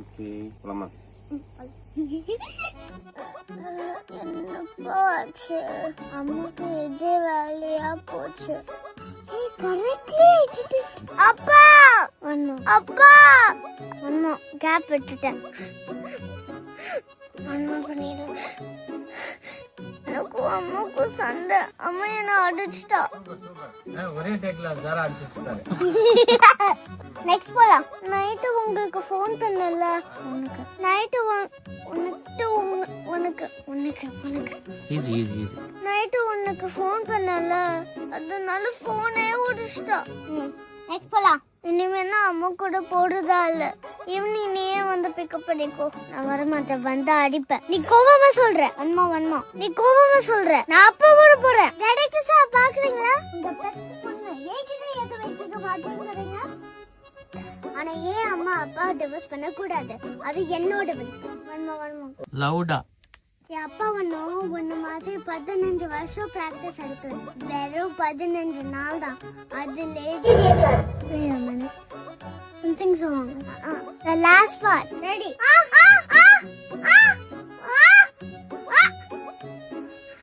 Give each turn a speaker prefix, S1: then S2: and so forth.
S1: Okay போலாமா?
S2: என்னப்பா ஆச்சு? அம்மாக்கு இதே வேலையா போச்சு. அப்பா அப்பா அம்மா கேப் விட்டுட்டேன். அம்மா பண்ணிடு. எனக்கும் அம்மாக்கும் சண்டை. அம்மா என்ன அடிச்சிட்டா.
S3: ஒரே டேக்ல ஜாரா அடிச்சிட்டாரு.
S2: நெக்ஸ்ட் போலாம். நைட்டு உங்களுக்கு ஃபோன் பண்ணல. உனக்கு நைட்டு உனக்கு
S3: ஈஸி ஈஸி ஈஸி.
S2: நைட்டு உனக்கு ஃபோன் பண்ணல. அதனால ஃபோனே உடைச்சிட்டா. நெக்ஸ்ட் போலாம். இனிமேனா அம்மா கூட போடுறதா இல்ல. ஈவினிங் நீயே வந்து பிக்கப் பண்ணிக்கோ. நான் வரமாட்டேன். வந்தா அடிப்பேன். நீ கோவமா சொல்ற. வன்மா நீ கோவமா சொல்ற. நான் அப்பா கூட போறேன். டைரக்டர் சார் பாக்குறீங்களா? இந்த பெட் பொண்ணு ஏகிட்ட எது வைக்க மாட்டேங்கறீங்க. ஆனா ஏன் அம்மா அப்பா டிவோர்ஸ் பண்ண கூடாது? அது என்னோட விருப்பம். வன்மா
S3: லவுடா.
S2: என் அப்பா ஒன்று மாதிரி 15 வருஷம் ப்ராக்டிஸ் இருக்கு. வெறும் 15 நாள் தான். அதுலேயே something's wrong. The last part. Ready?